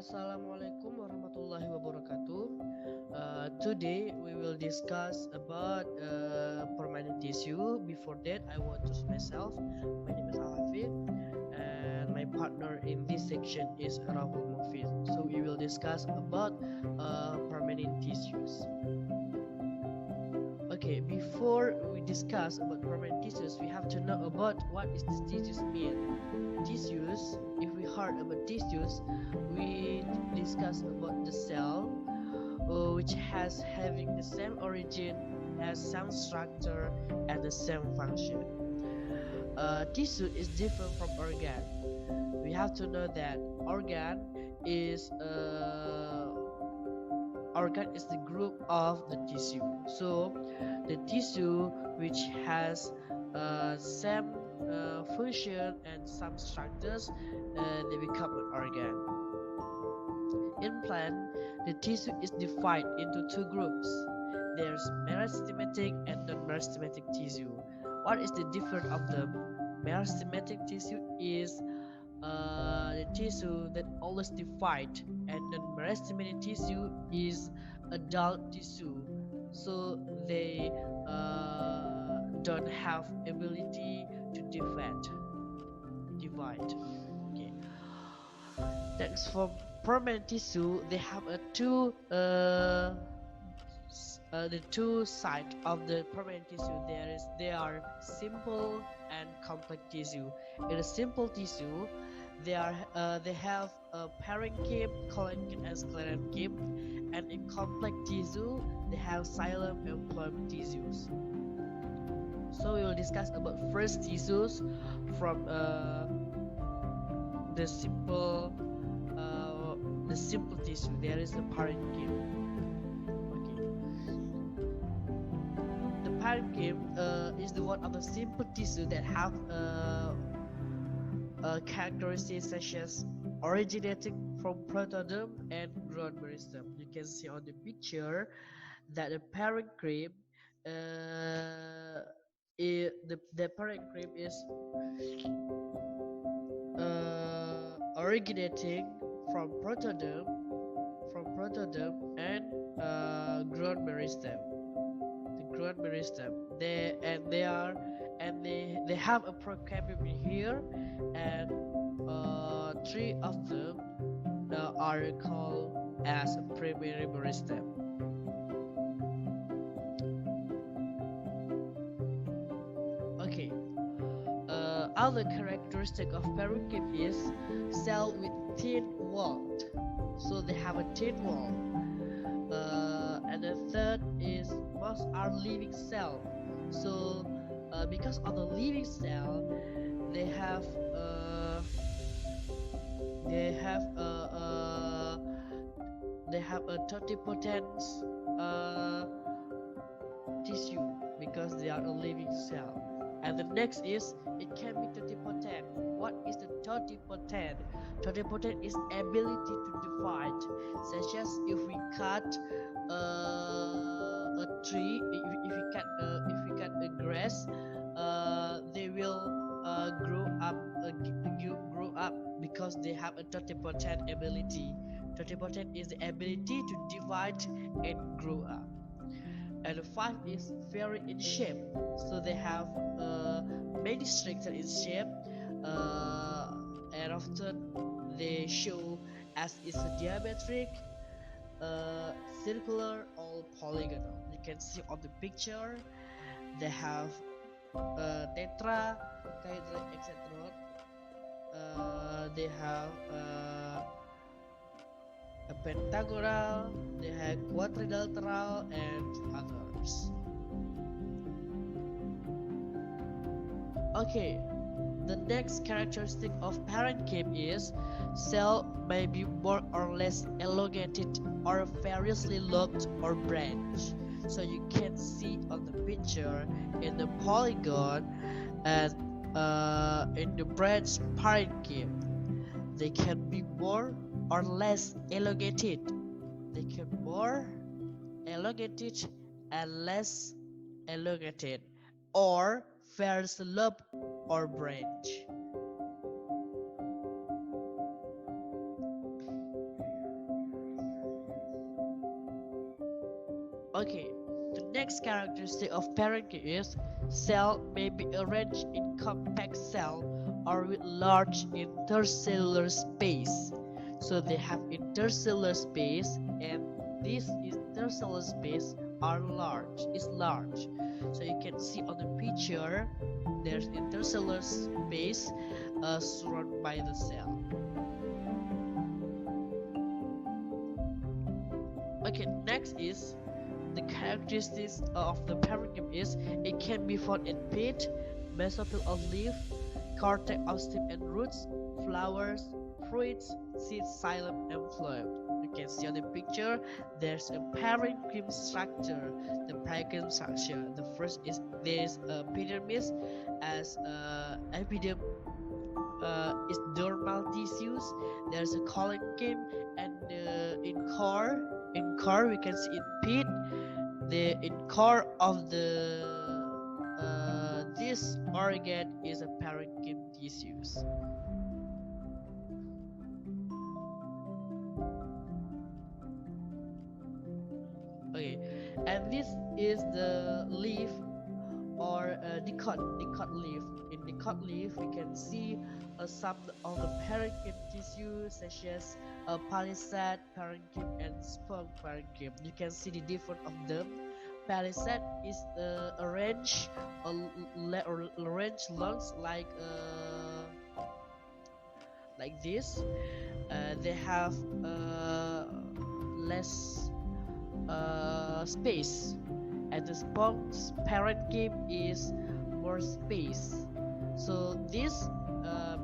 Assalamualaikum warahmatullahi wabarakatuh. Today we will discuss about permanent tissue. Before that, I want to introduce myself. My name is Hafq, and my partner in this section is Rauhul Muhfizh. So we will discuss about permanent tissues. Okay, before we discuss about permanent tissues, we have to know about what is this tissues mean. Tissues, if we heard about tissues, we discuss about the cell, which has having the same origin, has some structure and the same function. Tissue is different from organ. We have to know that organ is the group of the tissue. So the tissue which has same function and some structures, they become an organ. In plant, the tissue is divided into two groups. There's meristematic and non-meristematic tissue. What is the difference of them? Meristematic tissue is the tissue that always divide, and non-meristematic tissue is adult tissue. So they don't have ability to divide. Okay. Next, for permanent tissue, they have the two sides of the permanent tissue. They are simple and complex tissue. In a simple tissue, they have a parenchyma, collenchyma, and sclerenchyma, and in complex tissue, they have xylem and phloem tissues. So we will discuss about first tissues from the simple tissue. There is the parenchyma. Okay, the parenchyma is the one of the simple tissue that have characteristics such as originating from protoderm and ground meristem. You can see on the picture that the parenchyma the parenchyma is originating from protoderm and ground meristem. The ground meristem. They have a procapillary here, and three of them are called as primary meristem. Okay. Other characteristic of parenchyma is cell with thin wall. So they have a thin wall. And the third is most are living cell. So because of the living cell, they have a totipotent tissue because they are a living cell. And the next is it can be totipotent. What is the totipotent? Totipotent is ability to divide, such as if we cut a tree, if we cut a grass, they will grow up because they have a totipotent ability. Totipotent is the ability to divide and grow up. And the five is vary in shape, so they have many structure in shape, and often they show as is a diametric, circular, or polygonal. You can see on the picture they have tetra, etc. They have a pentagonal, they have quadrilateral, and others. Okay, the next characteristic of parenchyma is cell may be more or less elongated or variously lobed or branched. So you can see on the picture in the polygon and in the branch parenchyma, they can be more or less elongated. They can be more elongated and less elongated, or variously lobed or branch. Okay, the next characteristic of parenchyma is cell may be arranged in compact cell or with large intercellular space. So they have intercellular space, and this intercellular space is large. So you can see on the picture there's intercellular space surrounded by the cell. Okay, next is the characteristics of the parenchyma is it can be found in pit, mesophyll of leaf, cortex of stem and roots, flowers, fruits, seeds, xylem, and phloem. You can see on the picture there's a parenchyma structure. The parenchyma structure. The first is this epidermis as epidermis is dermal tissues. There's a collenchyma and in core we can see in pit the in core of the this organ is a parenchyma tissues. Okay, and this is the leaf or dicot leaf. In dicot leaf, we can see some of the parenchyma tissue such as palisade parenchyma and sponge parenchyma. You can see the difference of them. Palisade is arranged arranged lungs like this. They have less space, and the sponge parenchyma is more space. So this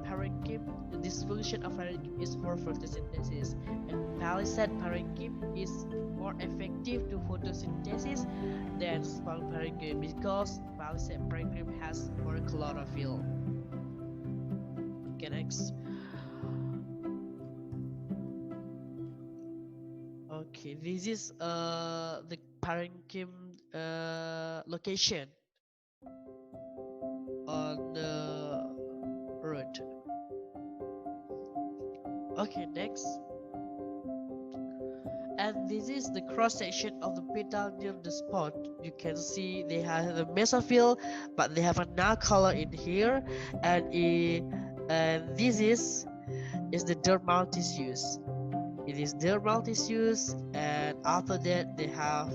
parenchyma, this function of parenchyma is for photosynthesis, and palisade parenchyma is more effective to photosynthesis than sponge parenchyma because palisade parenchyma has more chlorophyll. Okay, next. Okay, this is the parenchyma location on the root. Okay, next. And this is the cross section of the petal near the spot. You can see they have a mesophyll, but they have a null color in here, and this is the dermal tissues. It is dermal tissues, and after that they have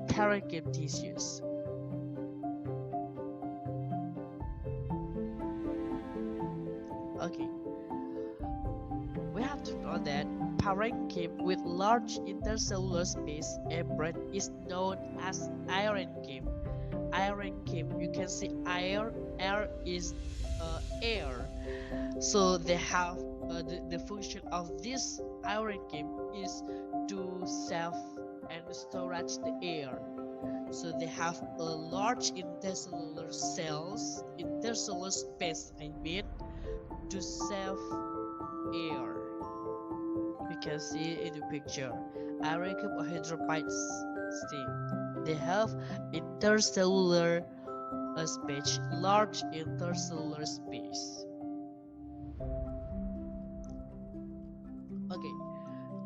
parenchyma tissues. Okay, we have to know that parenchyma with large intercellular space membrane is known as irenchyma. Irenchyma, you can see air is air. So they have the function of this irenchyma is to save and storage the air. So they have a large intercellular space, I mean, to save air. You can see in the picture, irenchyma or hydrophyte stem. They have intercellular space, large intercellular space. Okay,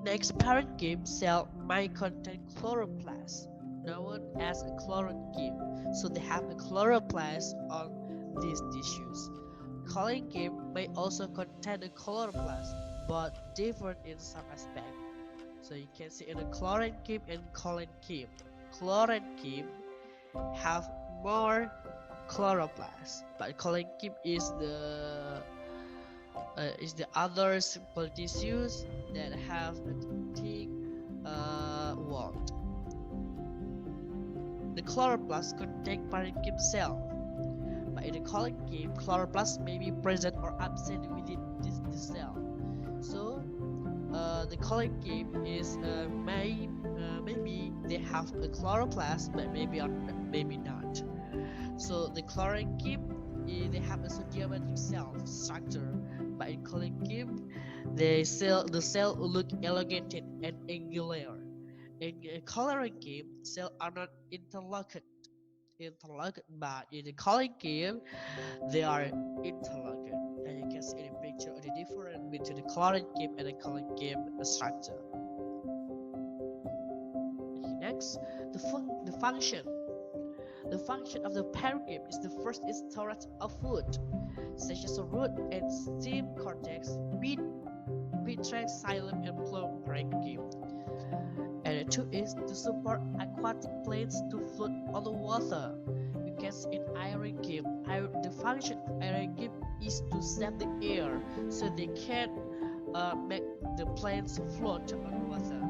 next parenchyma cell might contain chloroplast, known as a chloronchyma. So they have a chloroplast on these tissues. Collenchyma may also contain a chloroplast, but different in some aspect. So you can see in the chloronchyma and collenchyma. Chloronchyma have more chloroplast, but collenchyma is the other simple tissues that have a thick wall. The chloroplast contain parenchyma cell, but in the collenchyma, chloroplast may be present or absent within the cell. So the collenchyma is maybe they have a chloroplast, but maybe not. So the collenchyma they have a geometric cell structure, but in collenchyma the cell look elongated and angular. In collenchyma, cells are not interlocked, but in the collenchyma they are interlocked. And you can see in the picture the difference between the collenchyma and the collenchyma structure. Okay, Next, the function. The function of the parenchyma is the first is storage of food, such as the root and stem cortex, petrax, xylem, and plum parenchyma. And the two is to support aquatic plants to float on the water. You can see in parenchyma. The function of parenchyma is to save the air, so they can make the plants float on the water.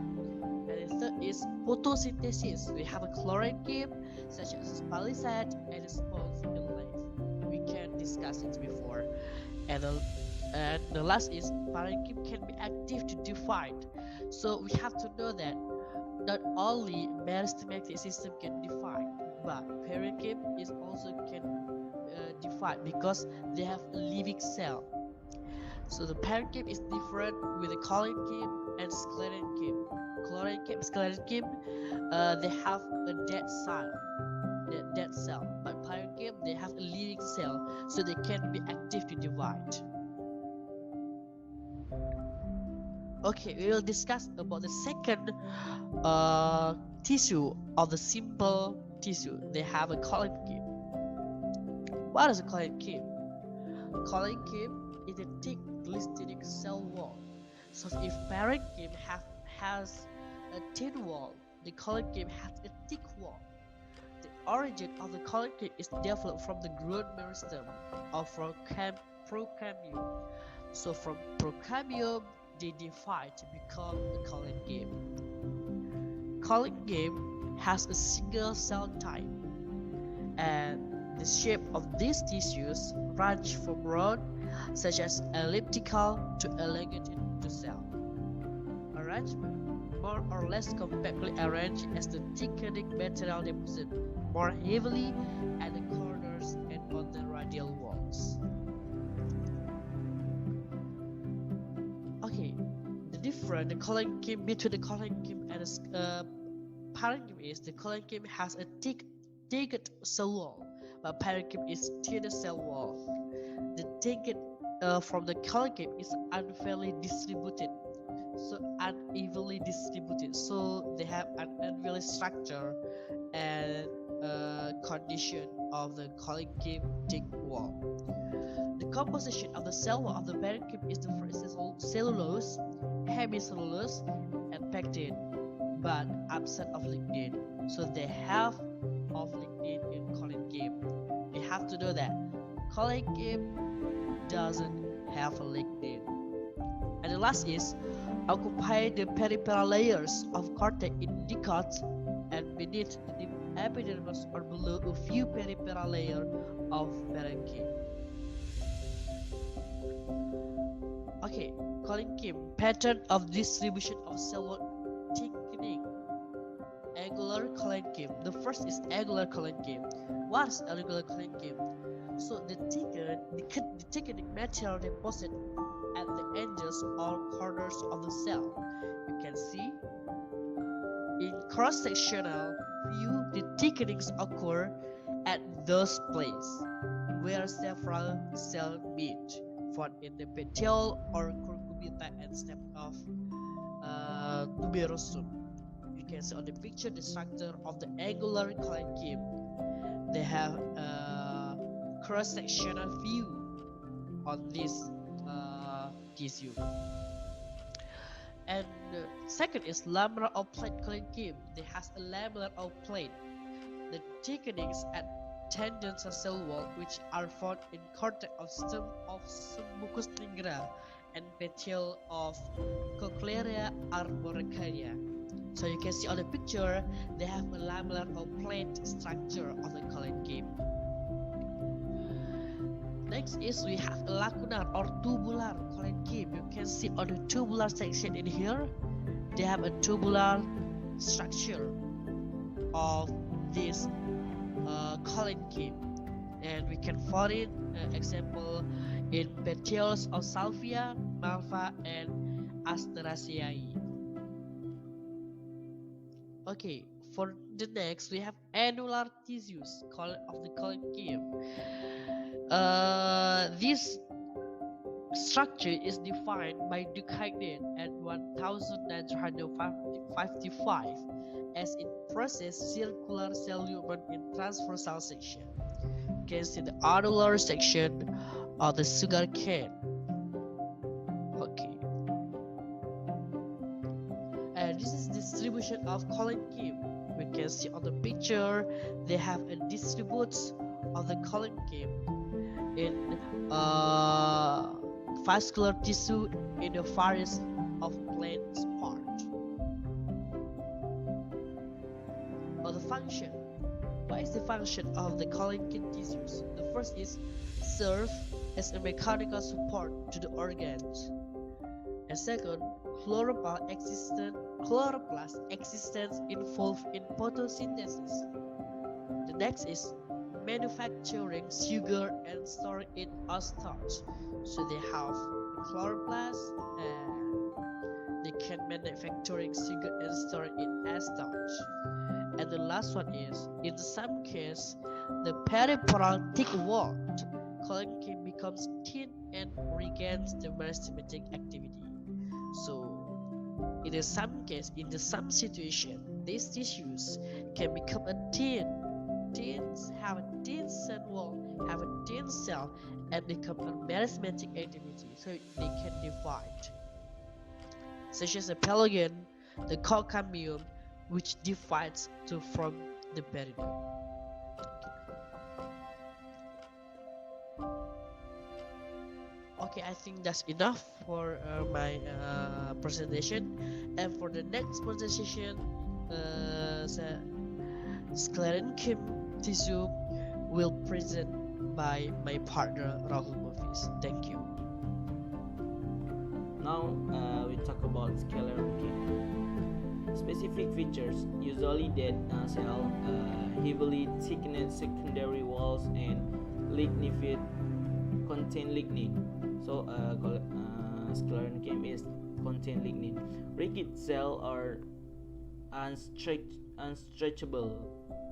And the third is photosynthesis. We have a chloronchyma, such as palisade and spawns in life. We can discuss it before. And the last is parenchyma can be active to divide. So we have to know that not only meristematic system can divide, but parenchyma is also can divide because they have a living cell. So the parenchyma is different with the collenchyma and sclerenchyma. Sclerenchyma, they have a dead cell, but parenchyma they have a living cell, so they can be active to divide. Okay, we will discuss about the second tissue of the simple tissue. They have a collenchyma. What is a collenchyma? Collenchyma is a thick glistening cell wall. So if parenchyma has a thin wall, the collenchyma has a thick wall. The origin of the collenchyma is developed from the ground meristem or from procambium. So from procambium, they divide to become a collenchyma. Collenchyma has a single cell type, and the shape of these tissues range from round, such as elliptical, to elongated to cell. Arrangement more or less compactly arranged as the thickening material deposit more heavily at the corners and on the radial walls. Okay, the difference the collenchyma between the collenchyma and the parenchyma is the collenchyma has a thick cell wall, but parenchyma is thinner cell wall. The thicket from the collenchyma is unfairly distributed, unevenly distributed, so they have an uneven structure and condition of the collenchyma thick wall. The composition of the cell wall of the parenchyma is the first cellulose, hemicellulose, and pectin, but absent of lignin. So they have of lignin in collenchyma. You have to know that collenchyma doesn't have a lignin. And the last is occupy the peripheral layers of cortex in dicots and beneath the epidermis or below a few peripheral layer of parenchyma. Okay, collenchyma pattern of distribution of cell wall thickening. Angular collenchyma. The first is angular collenchyma. What is angular collenchyma? So the thickening material deposit at the edges or corners of the cell. You can see in cross-sectional view the thickenings occur at those places where several cells meet, found in the petiole or curcumita and stem of tuberosum. You can see on the picture the structure of the angular collenchyma. They have a cross-sectional view on this tissue. And second is lamellar or plate collenchyma. They has a lamellar or plate. The thickenings at tendons of cell wall which are found in cortex of stem of mucus nigra and petiole of Cochlearia arboricaria. So you can see on the picture they have a lamellar or plate structure of the collenchyma. Next is we have a lacunar or tubular collenchyma. You can see on the tubular section in here, they have a tubular structure of this collenchyma, and we can find it example in petioles of Salvia, Malva, and Asteraceae. Okay, for the next we have annular tissues of the collenchyma. These structure is defined by Duquesne at 1955 as in process circular cell movement in transversal section. You can see the annular section of the sugar cane. Okay, and this is distribution of collenchyme. We can see on the picture they have a distributes of the collenchyme in vascular tissue in the various of plants part. Or the function. What is the function of the collenchyme tissues? The first is serve as a mechanical support to the organs. And second, chloroplast existence involved in photosynthesis. The next is manufacturing sugar and storing it as starch. So they have chloroplast and they can manufacturing sugar and store it as starch. And the last one is, in some cases, the peripheral thick wall collenchyme becomes thin and regains the meristematic activity. So in some case, in some situation, these tissues can become a have a thin cell wall, have a thin cell, and become a meristematic activity, so they can divide. Such as a pelogon, the cocambium, which divides from the perineum. Okay, I think that's enough for my presentation. And for the next presentation, sclerenchyme tissue will present by my partner Rauhul Muhfizh. Thank you. Now we talk about sclerenchyme. Specific features: usually dead cell, heavily thickened secondary walls, and lignified contain lignin. So sclerenchyme is contain lignin. Rigid cells are unstretchable,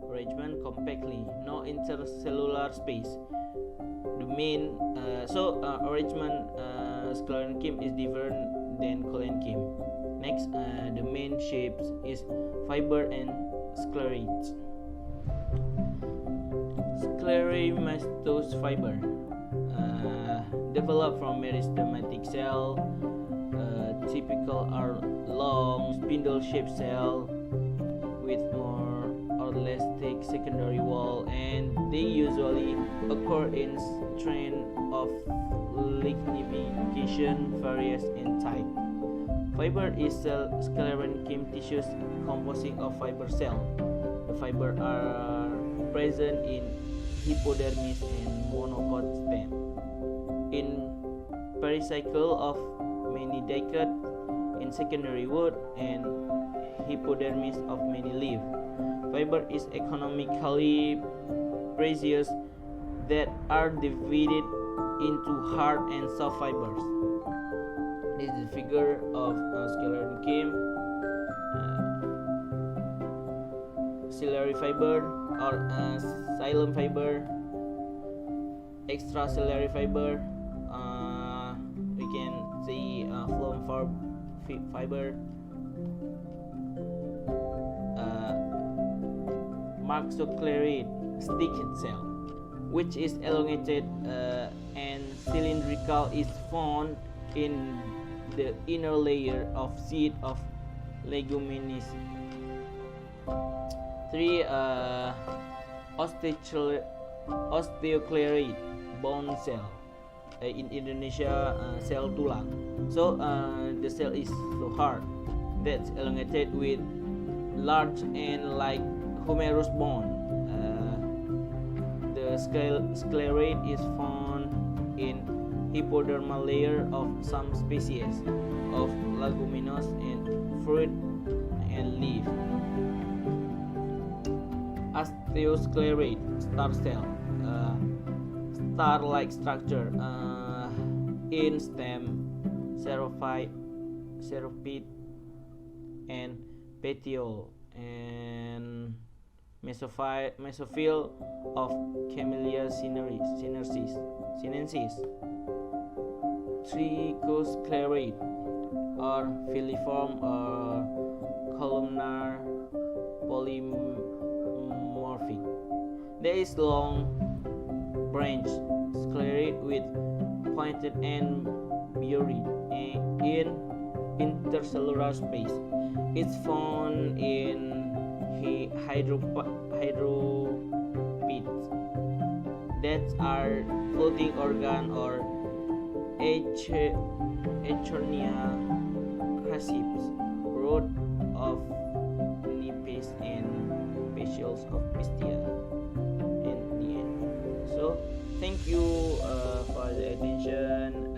arrangement compactly, no intercellular space. The main arrangement sclerenchyme is different than collenchyme. Next, the main shapes is fiber and sclerates. Scleromatous fiber developed from meristematic cell. Typical are long spindle-shaped cell with more or less thick secondary wall, and they usually occur in strain of lignification varies in type. Fiber is sclerenchyme tissues composing of fiber cell. The fiber are present in hypodermis and monocot stem. In pericycle of many dicot, in secondary wood and hypodermis of many leaf. Fiber is economically precious that are divided into hard and soft fibers. This is the figure of sclerenchyme. Ciliary fiber or xylem fiber, extraciliary fiber. We can see phloem fiber, marxoclerate stick cell, which is elongated and cylindrical, is found in the inner layer of seed of leguminous. 3. Osteoclerate bone cell. In Indonesia, cell tulang. So the cell is so hard that's elongated with large and like humerus bone. The sclerate is found in hypodermal layer of some species of leguminous and fruit and leaf. Osteosclerate star cell, star-like structure in stem, serophyte, and petiole, and mesophyll of Camellia sinensis. trichosclerate or filiform or columnar polymorphic. There is long branch sclerate with pointed end buried in intercellular space. It's found in hydrophytes that are floating organ or Echernia crassips, root of Nipes and facials of Pistia. In the end. So thank you for the attention.